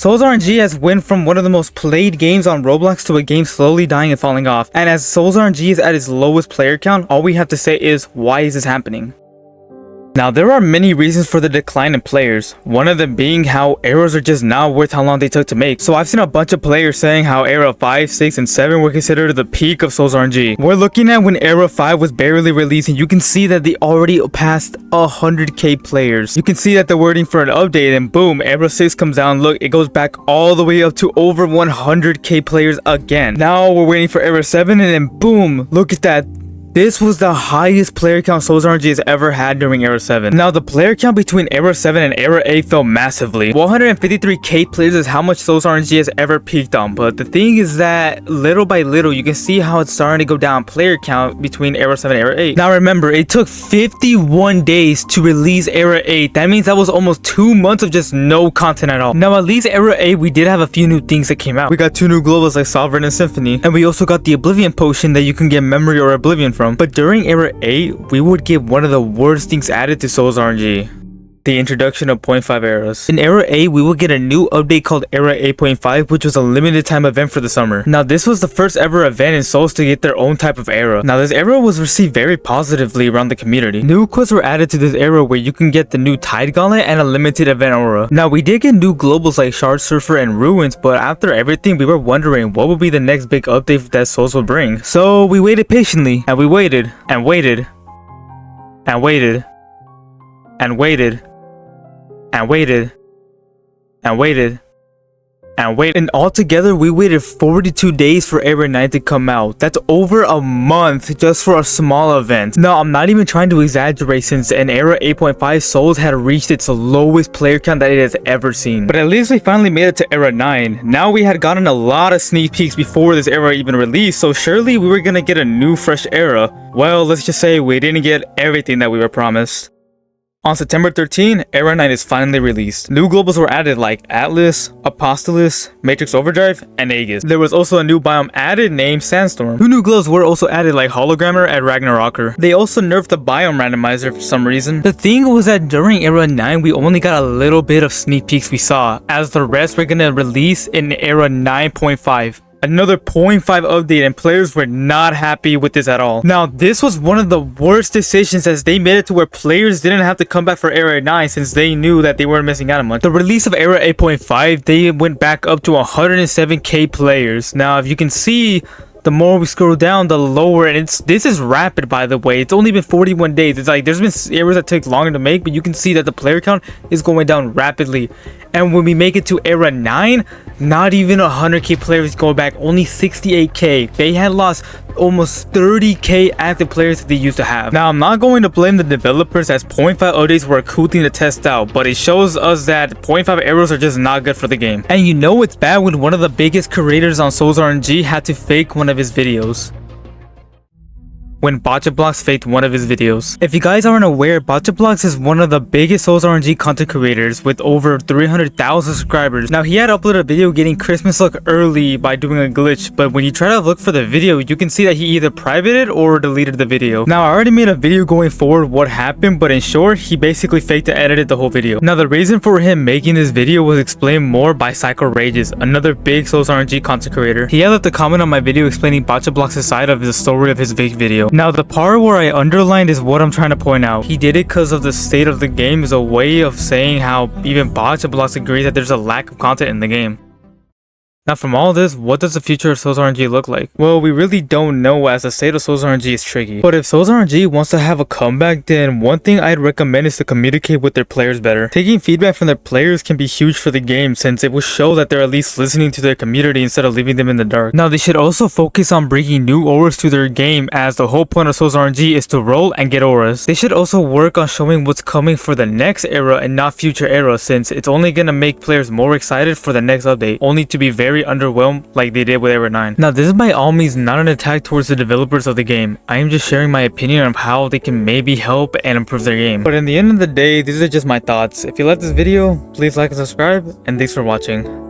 Souls RNG has went from one of the most played games on Roblox to a game slowly dying and falling off. And as Souls RNG is at its lowest player count, all we have to say is, why is this happening? Now, there are many reasons for the decline in players, one of them being how eras are just not worth how long they took to make. So I've seen a bunch of players saying how era 5, 6, and 7 were considered the peak of Souls RNG. We're looking at when era 5 was barely released, and you can see that they already passed 100k players. You can see that they're waiting for an update, and boom, era 6 comes down. Look, it goes back all the way up to over 100k players again. Now we're waiting for era 7, and then boom, look at that. This was the highest player count Souls RNG has ever had during Era 7. Now, the player count between Era 7 and Era 8 fell massively. 153k players is how much Souls RNG has ever peaked on, but the thing is that little by little, you can see how it's starting to go down player count between Era 7 and Era 8. Now, remember, it took 51 days to release Era 8. That means that was almost 2 months of just no content at all. Now, at least Era 8, we did have a few new things that came out. We got 2 new globals like Sovereign and Symphony, and we also got the Oblivion potion that you can get Memory or Oblivion from. But during Era 8, we would get one of the worst things added to Souls RNG. The introduction of 0.5 eras. In Era 8, we would get a new update called Era 8.5, which was a limited time event for the summer. Now, this was the first ever event in Souls to get their own type of era. Now, this era was received very positively around the community. New quests were added to this era where you can get the new Tide Gauntlet and a limited event aura. Now, we did get new globals like Shard Surfer and Ruins, but after everything, we were wondering what would be the next big update that Souls would bring. So, we waited patiently, and we waited, and waited, and waited, and waited, and waited, and waited, and waited, and altogether we waited 42 days for Era 9 to come out. That's over a month just for a small event. Now, I'm not even trying to exaggerate, since in Era 8.5, Souls had reached its lowest player count that it has ever seen. But at least we finally made it to Era 9. Now, we had gotten a lot of sneak peeks before this era even released, so surely we were gonna get a new fresh era. Well, let's just say we didn't get everything that we were promised. On September 13, Era 9 is finally released. New globals were added like Atlas, Apostolis, Matrix Overdrive, and Aegis. There was also a new biome added named Sandstorm. 2 new gloves were also added like Hologrammer and Ragnarocker. They also nerfed the biome randomizer for some reason. The thing was that during Era 9, we only got a little bit of sneak peeks we saw, as the rest were gonna release in Era 9.5. Another 0.5 update, and players were not happy with this at all. Now, this was one of the worst decisions, as they made it to where players didn't have to come back for Era 9 since they knew that they weren't missing out on much. The release of Era 8.5, they went back up to 107k players. Now, if you can see, the more we scroll down, the lower, and this is rapid, by the way. It's only been 41 days. It's like there's been eras that take longer to make, but you can see that the player count is going down rapidly. And when we make it to Era 9, not even 100k players go back, only 68k. They had lost almost 30k active players that they used to have. Now, I'm not going to blame the developers, as 0.5 updates were a cool thing to test out, but it shows us that 0.5 eras are just not good for the game. And you know it's bad when one of the biggest creators on Souls RNG had to fake one of his videos. When BotchaBlox faked one of his videos. If you guys aren't aware, BotchaBlox is one of the biggest Souls RNG content creators with over 300,000 subscribers. Now, he had uploaded a video getting Christmas luck early by doing a glitch, but when you try to look for the video, you can see that he either privated or deleted the video. Now, I already made a video going forward what happened, but in short, he basically faked and edited the whole video. Now, the reason for him making this video was explained more by Psycho Rages, another big Souls RNG content creator. He had left a comment on my video explaining BotchaBlox's side of the story of his fake video. Now, the part where I underlined is what I'm trying to point out. He did it because of the state of the game, is a way of saying how even BotchaBlox agrees that there's a lack of content in the game. Now, from all this, what does the future of Souls RNG look like? Well, we really don't know, as the state of Souls RNG is tricky. But if Souls RNG wants to have a comeback, then one thing I'd recommend is to communicate with their players better. Taking feedback from their players can be huge for the game, since it will show that they're at least listening to their community instead of leaving them in the dark. Now, they should also focus on bringing new auras to their game, as the whole point of Souls RNG is to roll and get auras. They should also work on showing what's coming for the next era and not future eras, since it's only gonna make players more excited for the next update, only to be very underwhelmed like they did with Era 9. Now, this is by all means not an attack towards the developers of the game. I am just sharing my opinion on how they can maybe help and improve their game. But in the end of the day, these are just my thoughts. If you like this video, please like and subscribe, and thanks for watching.